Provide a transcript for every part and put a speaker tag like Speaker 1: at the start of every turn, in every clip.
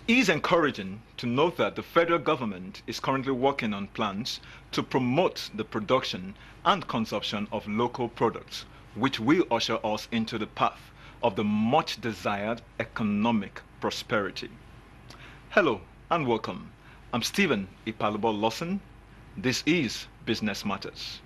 Speaker 1: is encouraging to note that the federal government is currently working on plans to promote the production and consumption of local products, which will usher us into the path of the much desired economic prosperity. Hello and welcome. I'm Stephen Ipalobo Lawson. This is Business Matters.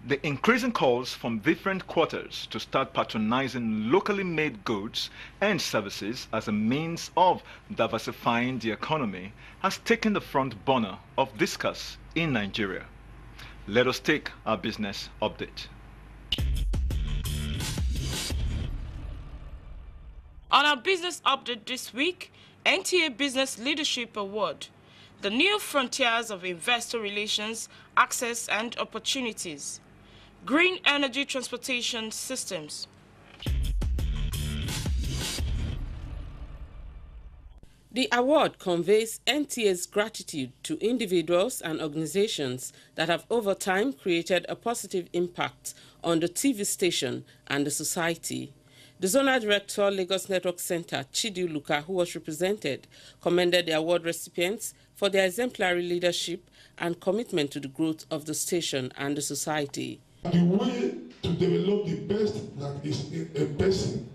Speaker 1: The increasing calls from different quarters to start patronizing locally made goods and services as a means of diversifying the economy has taken the front burner of discourse in Nigeria. Let us take our business update.
Speaker 2: On our business update this week, NTA Business Leadership Award, the new frontiers of investor relations, access and opportunities. Green energy transportation systems. The award conveys NTA's gratitude to individuals and organizations that have over time created a positive impact on the TV station and the society. The Zonal Director, Lagos Network Center, Chidi Luka, who was represented, commended the award recipients for their exemplary leadership and commitment to the growth of the station and the society.
Speaker 3: The way to develop the best that is in a person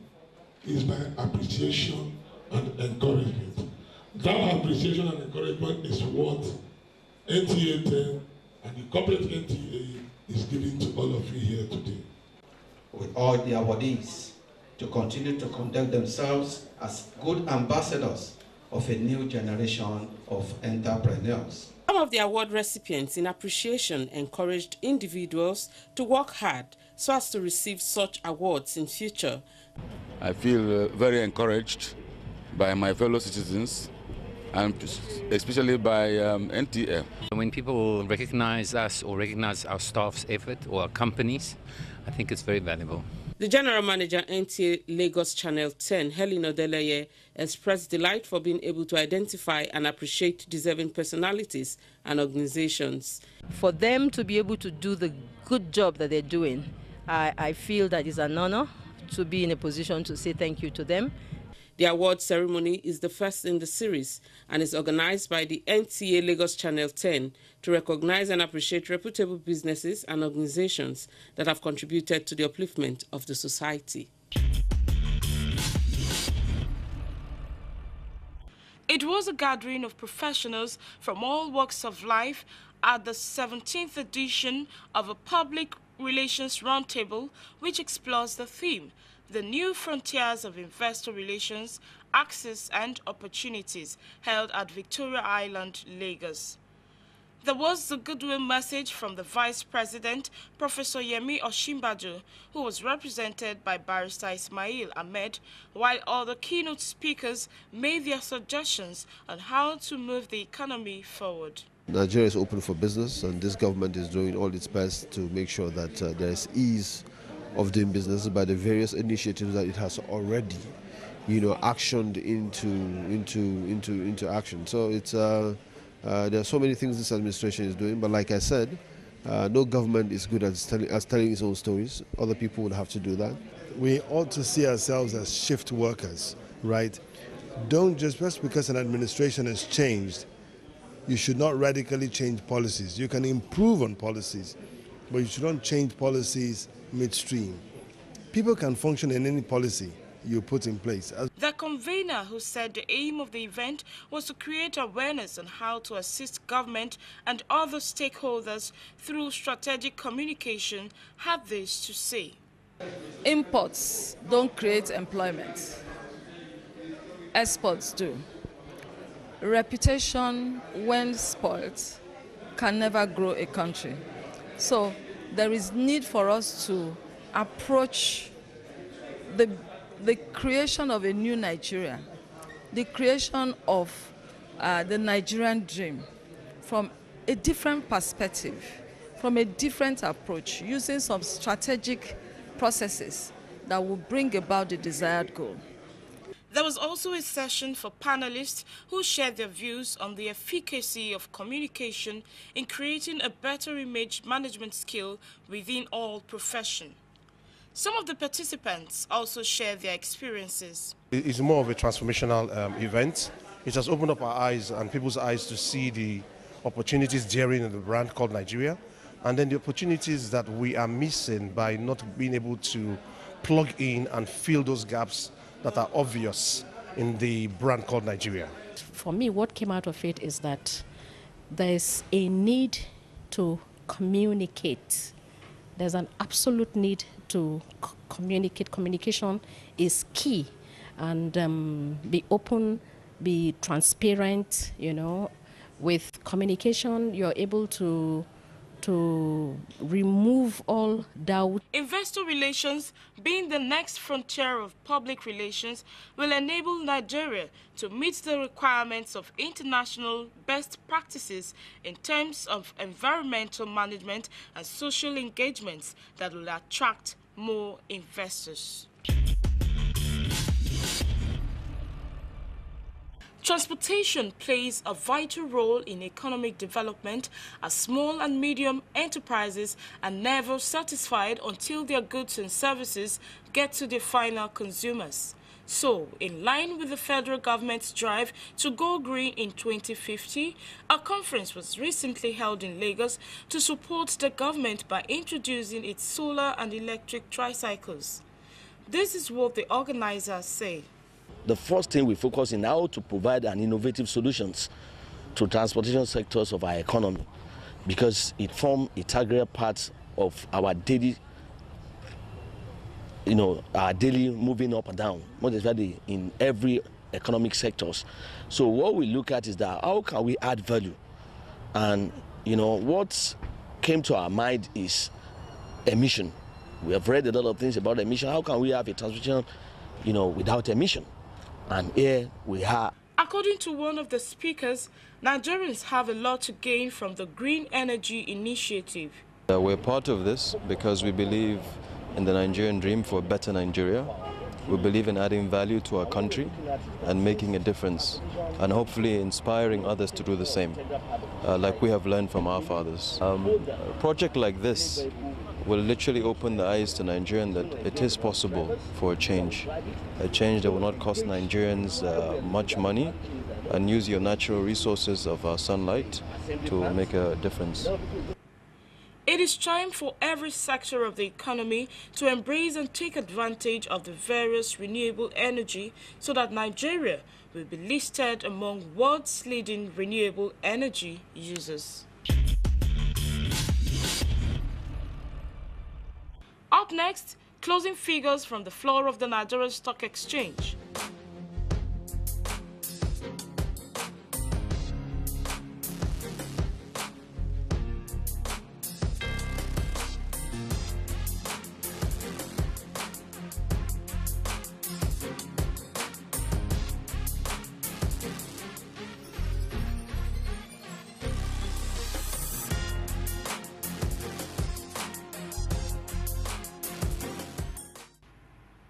Speaker 3: is by appreciation and encouragement. That appreciation and encouragement is what NTA 10 and the corporate NTA is giving to all of you here today.
Speaker 4: With all the awardees to continue to conduct themselves as good ambassadors of a new generation of entrepreneurs.
Speaker 2: Some of the award recipients, in appreciation, encouraged individuals to work hard so as to receive such awards in future.
Speaker 5: I feel very encouraged by my fellow citizens and especially by NTA.
Speaker 6: When people recognize us or recognize our staff's effort or our companies, I think it's very valuable.
Speaker 2: The General Manager, NTA Lagos Channel 10, Helen Odeleye, expressed delight for being able to identify and appreciate deserving personalities and organizations.
Speaker 7: For them to be able to do the good job that they're doing, I feel that it's an honor to be in a position to say thank you to them.
Speaker 2: The award ceremony is the first in the series and is organized by the NTA Lagos Channel 10 to recognize and appreciate reputable businesses and organizations that have contributed to the upliftment of the society. It was a gathering of professionals from all walks of life at the 17th edition of a public relations roundtable which explores the theme, the new frontiers of investor relations, access and opportunities, held at Victoria Island, Lagos. There was the goodwill message from the Vice President, Professor Yemi Osinbajo, who was represented by Barrister Ismail Ahmed, while other keynote speakers made their suggestions on how to move the economy forward.
Speaker 8: Nigeria is open for business, and this government is doing all its best to make sure that there is ease of doing business by the various initiatives that it has already, actioned into action. So it's there are so many things this administration is doing, but like I said, no government is good at telling its own stories. Other people would have to do that.
Speaker 9: We ought to see ourselves as shift workers, right? Don't just because an administration has changed, you should not radically change policies. You can improve on policies, but you should not change policies midstream. People can function in any policy you put in place.
Speaker 2: The convener, who said the aim of the event was to create awareness on how to assist government and other stakeholders through strategic communication, had this to say.
Speaker 10: Imports don't create employment. Exports do. Reputation, when spoiled, can never grow a country. So there is need for us to approach the creation of a new Nigeria, the creation of the Nigerian dream from a different perspective, from a different approach, using some strategic processes that will bring about the desired goal.
Speaker 2: There was also a session for panelists who shared their views on the efficacy of communication in creating a better image management skill within all professions. Some of the participants also share their experiences.
Speaker 11: It's more of a transformational event. It has opened up our eyes and people's eyes to see the opportunities daring in the brand called Nigeria, and then the opportunities that we are missing by not being able to plug in and fill those gaps that are obvious in the brand called Nigeria.
Speaker 12: For me, what came out of it is that there's a need to communicate. There's an absolute need to communicate. Communication is key, and be open, be transparent. You know, with communication, you're able to remove all doubt.
Speaker 2: Investor relations, being the next frontier of public relations, will enable Nigeria to meet the requirements of international best practices in terms of environmental management and social engagements that will attract more investors. Transportation plays a vital role in economic development, as small and medium enterprises are never satisfied until their goods and services get to their final consumers. So, in line with the federal government's drive to go green in 2050, a conference was recently held in Lagos to support the government by introducing its solar and electric tricycles. This is what the organizers say.
Speaker 13: The first thing we focus on now to provide an innovative solutions to transportation sectors of our economy, because it forms a integral part of our daily, our daily moving up and down, not especially in every economic sectors. So what we look at is that how can we add value, and what came to our mind is emission. We have read a lot of things about emission. How can we have a transportation, without emission? And here we are.
Speaker 2: According to one of the speakers, Nigerians have a lot to gain from the Green Energy Initiative.
Speaker 14: We're part of this because we believe in the Nigerian dream for a better Nigeria. We believe in adding value to our country and making a difference, and hopefully inspiring others to do the same, like we have learned from our fathers. A project like this will literally open the eyes to Nigerians that it is possible for a change that will not cost Nigerians much money, and use your natural resources of our sunlight to make a difference.
Speaker 2: It is time for every sector of the economy to embrace and take advantage of the various renewable energy so that Nigeria will be listed among world's leading renewable energy users. Up next, closing figures from the floor of the Nigerian Stock Exchange.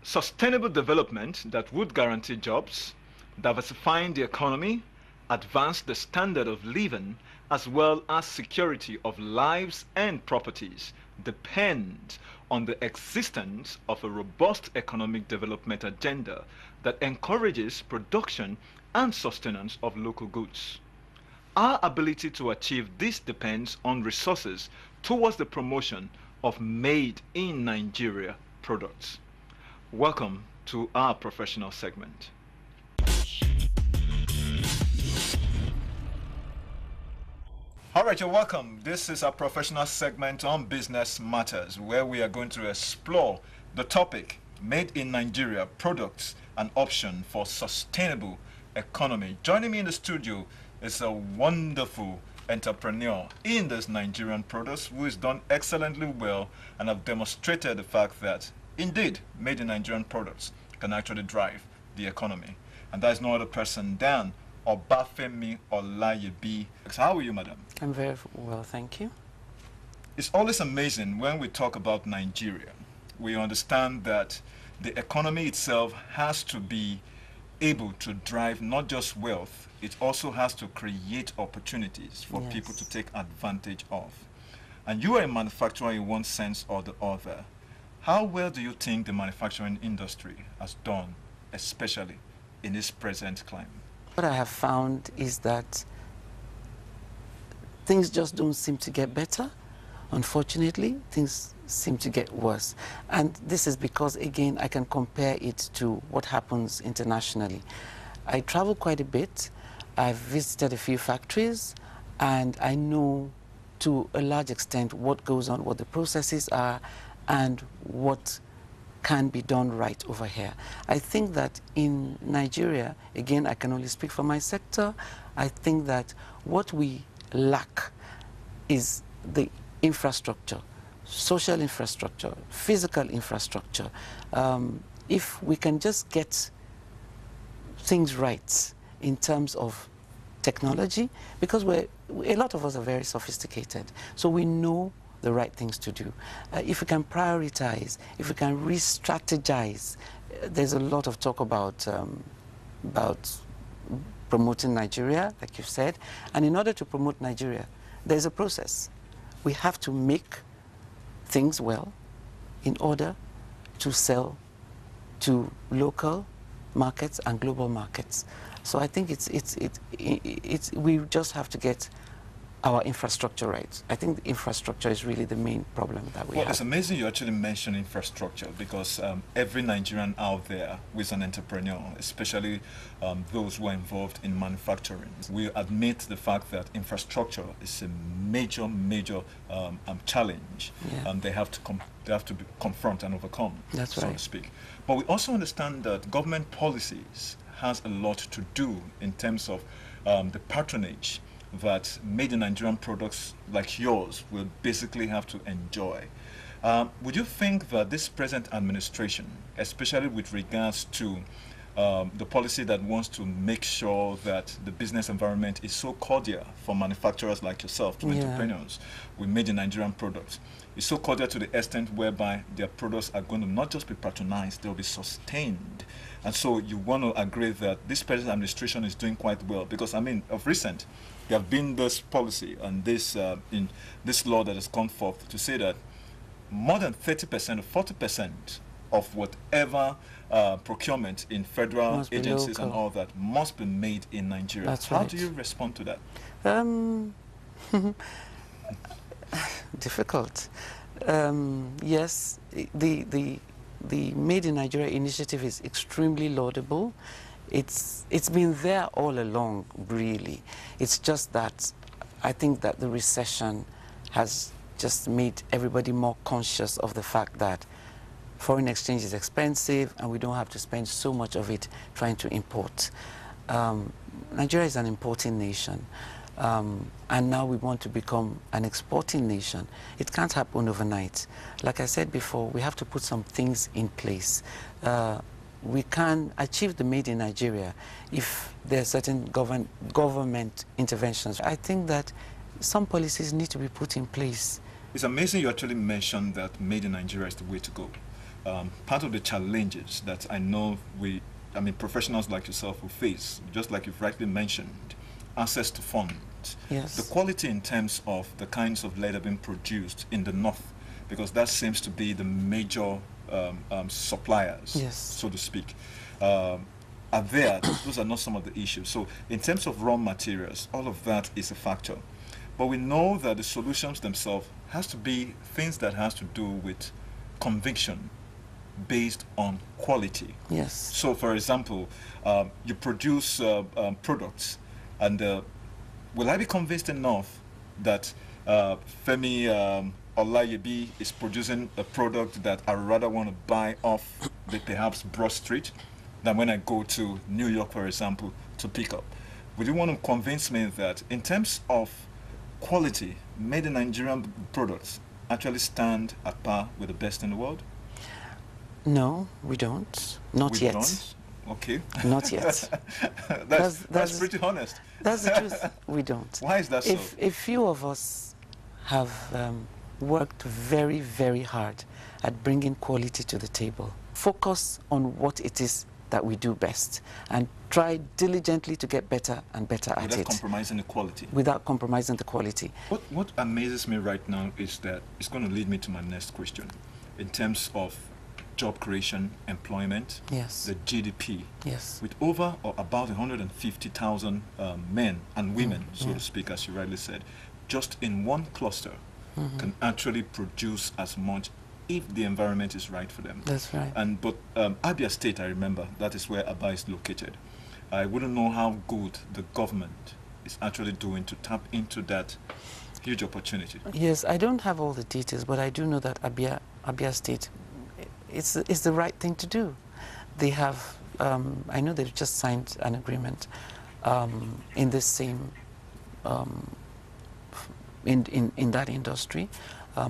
Speaker 1: Sustainable development that would guarantee jobs, diversifying the economy, advance the standard of living, as well as security of lives and properties, depend on the existence of a robust economic development agenda that encourages production and sustenance of local goods. Our ability to achieve this depends on resources towards the promotion of made in Nigeria products. Welcome to our professional segment. All right, you're welcome. This is our professional segment on business matters, where we are going to explore the topic made in Nigeria products, an option for sustainable economy. Joining me in the studio is a wonderful entrepreneur in this Nigerian products who has done excellently well and have demonstrated the fact that indeed, made in Nigerian products can actually drive the economy. And that is no other person than Obafemi Olayebi. How are you, madam?
Speaker 15: I'm very well, thank you.
Speaker 1: It's always amazing when we talk about Nigeria. We understand that the economy itself has to be able to drive not just wealth, it also has to create opportunities for people to take advantage of. And you are a manufacturer in one sense or the other. How well do you think the manufacturing industry has done, especially in this present climate?
Speaker 15: What I have found is that things just don't seem to get better. Unfortunately, things seem to get worse. And this is because, again, I can compare it to what happens internationally. I travel quite a bit. I've visited a few factories, and I know to a large extent what goes on, what the processes are, and what can be done right over here. I think that in Nigeria, again, I can only speak for my sector, I think that what we lack is the infrastructure, social infrastructure, physical infrastructure. If we can just get things right in terms of technology, because a lot of us are very sophisticated, so we know the right things to do. If we can prioritize, if we can re-strategize, there's a lot of talk about promoting Nigeria, like you said, and in order to promote Nigeria, there's a process. We have to make things well in order to sell to local markets and global markets. So I think we just have to get our infrastructure right. I think the infrastructure is really the main problem that we have.
Speaker 1: Well, it's amazing you actually mentioned infrastructure, because every Nigerian out there who is an entrepreneur, especially those who are involved in manufacturing, will admit the fact that infrastructure is a major challenge they have to confront and overcome, so to speak. But we also understand that government policies has a lot to do in terms of the patronage that made in Nigerian products like yours will basically have to enjoy. Would you think that this present administration, especially with regards to the policy that wants to make sure that the business environment is so cordial for manufacturers like yourself, to entrepreneurs with made in Nigerian products, is so cordial to the extent whereby their products are going to not just be patronized, they'll be sustained? And so you want to agree that this present administration is doing quite well? Because, I mean, of recent, there have been this policy and this in this law that has come forth to say that more than 30% or 40% of whatever procurement in federal agencies and all that must be made in Nigeria.
Speaker 15: That's
Speaker 1: How do you respond to that?
Speaker 15: Difficult. Yes, the Made in Nigeria initiative is extremely laudable. It's been there all along, really. It's just that I think that the recession has just made everybody more conscious of the fact that foreign exchange is expensive and we don't have to spend so much of it trying to import. Nigeria is an importing nation, and now we want to become an exporting nation. It can't happen overnight. Like I said before, we have to put some things in place. We can achieve the Made in Nigeria if there are certain government interventions. I think that some policies need to be put in place.
Speaker 1: It's amazing you actually mentioned that Made in Nigeria is the way to go. Part of the challenges that I know professionals like yourself will face, just like you've rightly mentioned, access to funds.
Speaker 15: Yes.
Speaker 1: The quality in terms of the kinds of leather being produced in the north, because that seems to be the major suppliers, so to speak, are there. Those are not some of the issues. So in terms of raw materials, all of that is a factor. But we know that the solutions themselves has to be things that has to do with conviction based on quality.
Speaker 15: Yes.
Speaker 1: So for example, you produce products, and will I be convinced enough that Femi Olayebi is producing a product that I rather want to buy off the perhaps Broad Street than when I go to New York, for example, to pick up? Would you want to convince me that in terms of quality, Made in Nigerian products actually stand at par with the best in the world?
Speaker 15: No, we don't. Not yet.
Speaker 1: Don't? Okay.
Speaker 15: Not yet.
Speaker 1: that's pretty honest.
Speaker 15: That's the truth. We don't.
Speaker 1: Why is that so?
Speaker 15: A few of us have worked very, very hard at bringing quality to the table. Focus on what it is that we do best and try diligently to get better and better at it.
Speaker 1: Without compromising the quality.
Speaker 15: Without compromising the quality.
Speaker 1: What amazes me right now is that it's going to lead me to my next question. in terms of job creation, employment,
Speaker 15: yes,
Speaker 1: the GDP,
Speaker 15: yes,
Speaker 1: with over or about 150,000 men and women, so
Speaker 15: yeah,
Speaker 1: to speak, as you rightly said, just in one cluster can actually produce as much if the environment is right for them.
Speaker 15: That's right.
Speaker 1: And but Abia State, I remember, that is where Aba is located. I wouldn't know how good the government is actually doing to tap into that huge opportunity.
Speaker 15: Yes, I don't have all the details, but I do know that Abia State, it's the right thing to do. They have, I know they've just signed an agreement in the same, in that industry,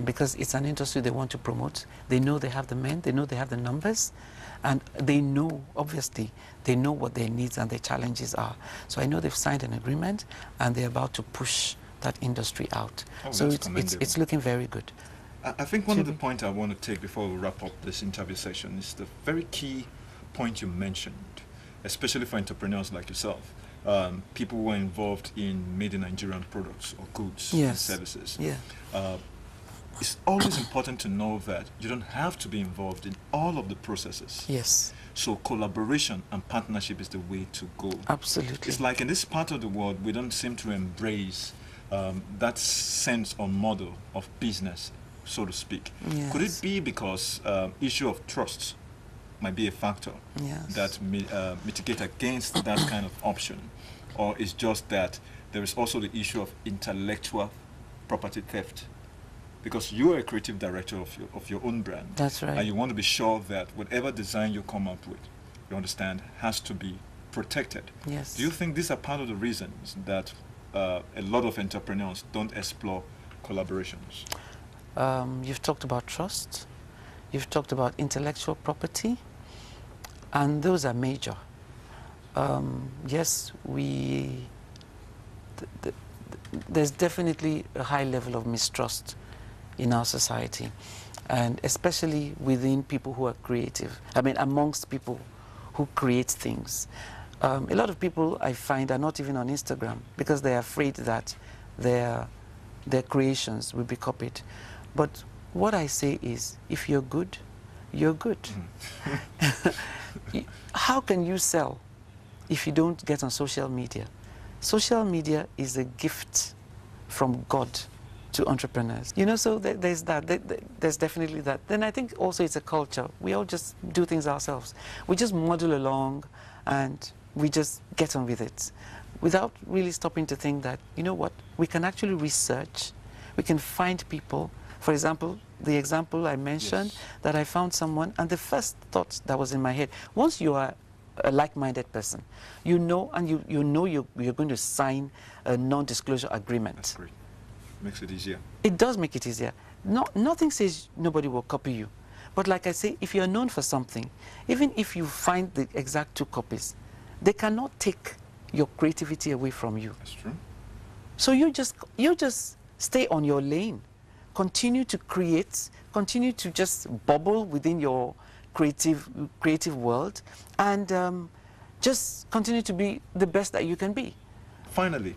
Speaker 15: because it's an industry they want to promote. They know they have the men, they know they have the numbers, and they know, obviously, they know what their needs and their challenges are. So I know they've signed an agreement, and they're about to push that industry out.
Speaker 1: Oh,
Speaker 15: so
Speaker 1: it's
Speaker 15: it's looking very good.
Speaker 1: I think one of the points I want to take before we wrap up this interview session is the very key point you mentioned, especially for entrepreneurs like yourself, people who are involved in made in Nigerian products or goods and services.
Speaker 15: Yeah.
Speaker 1: It's always important to know that you don't have to be involved in all of the processes.
Speaker 15: Yes.
Speaker 1: So collaboration and partnership is the way to go.
Speaker 15: Absolutely.
Speaker 1: It's like in this part of the world, we don't seem to embrace that sense or model of business, so to speak.
Speaker 15: Yes.
Speaker 1: Could it be because issue of trust might be a factor that mitigate against that kind of option? Or it's just that there is also the issue of intellectual property theft? Because you are a creative director of your own brand.
Speaker 15: That's right.
Speaker 1: And you want to be sure that whatever design you come up with, you understand, has to be protected.
Speaker 15: Yes.
Speaker 1: Do you think these are part of the reasons that a lot of entrepreneurs don't explore collaborations?
Speaker 15: You've talked about trust. You've talked about intellectual property. And those are major. Yes, there's definitely a high level of mistrust in our society, and especially within people who are creative. I mean, amongst people who create things. A lot of people, I find, are not even on Instagram because they're afraid that their creations will be copied. But what I say is, if you're good, you're good. How can you sell if you don't get on social media? Social media is a gift from God to entrepreneurs. You know, so there's that. There's definitely that. Then I think also it's a culture. We all just do things ourselves. We just muddle along and we just get on with it without really stopping to think that, you know what, we can actually research, we can find people. For example, the example I mentioned, that I found someone, and the first thought that was in my head, once you are a like-minded person, you know, and you know you're going to sign a non-disclosure agreement.
Speaker 1: That's great. Makes it easier.
Speaker 15: It does make it easier. Nothing says nobody will copy you. But like I say, if you're known for something, even if you find the exact 2 copies, they cannot take your creativity away from you.
Speaker 1: That's true.
Speaker 15: So you just stay on your lane. Continue to create, continue to just bubble within your creative world, and just continue to be the best that you can be.
Speaker 1: Finally,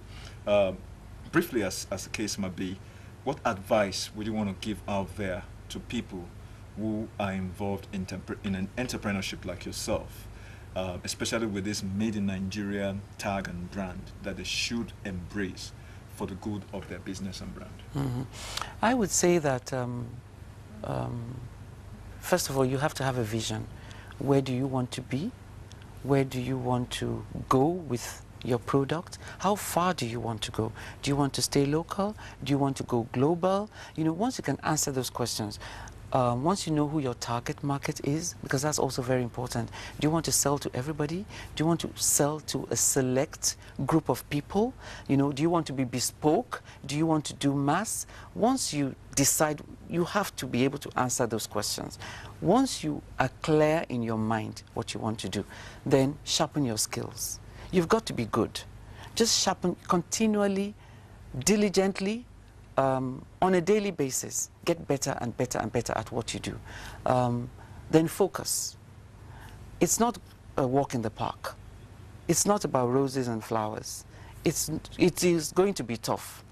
Speaker 1: briefly as the case might be, what advice would you want to give out there to people who are involved in an entrepreneurship like yourself, especially with this made in Nigeria tag and brand that they should embrace for the good of their business and brand?
Speaker 15: I would say that first of all, you have to have a vision. Where do you want to be? Where do you want to go with your product? How far do you want to go? Do you want to stay local? Do you want to go global? You know, once you can answer those questions, once you know who your target market is, because that's also very important. Do you want to sell to everybody? Do you want to sell to a select group of people? You know, do you want to be bespoke? Do you want to do mass? Once you decide, you have to be able to answer those questions. Once you are clear in your mind what you want to do, then sharpen your skills. You've got to be good. Just sharpen continually, diligently, on a daily basis. Get better and better and better at what you do. Then focus. It's not a walk in the park. It's not about roses and flowers. It is going to be tough.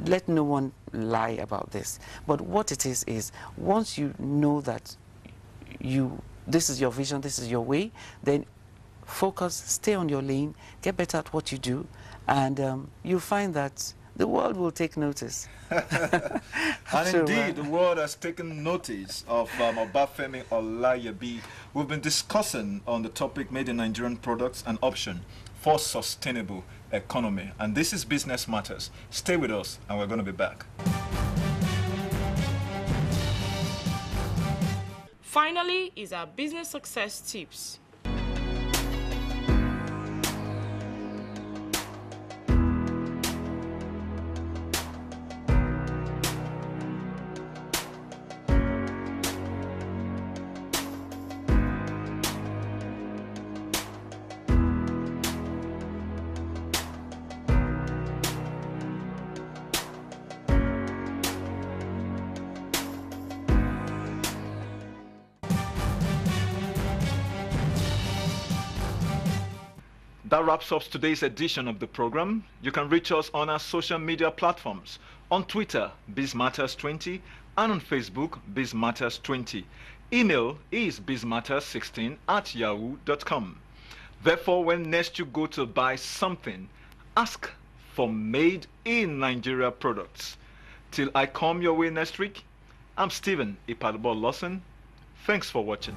Speaker 15: let no one lie about this. But what it is once you know that this is your vision, this is your way, then focus, stay on your lane, get better at what you do, and you'll find that the world will take notice.
Speaker 1: And indeed, the world has taken notice of Obafemi Olayibi. We've been discussing on the topic Made in Nigerian Products, an option for sustainable economy. And this is Business Matters. Stay with us, and we're going to be back.
Speaker 2: Finally is our business success tips.
Speaker 1: That wraps up today's edition of the program. You can reach us on our social media platforms. On Twitter, BizMatters20, and on Facebook, BizMatters20. Email is bizmatters16@yahoo.com. Therefore, when next you go to buy something, ask for Made in Nigeria products. Till I come your way next week, I'm Stephen Ipadbo Lawson. Thanks for watching.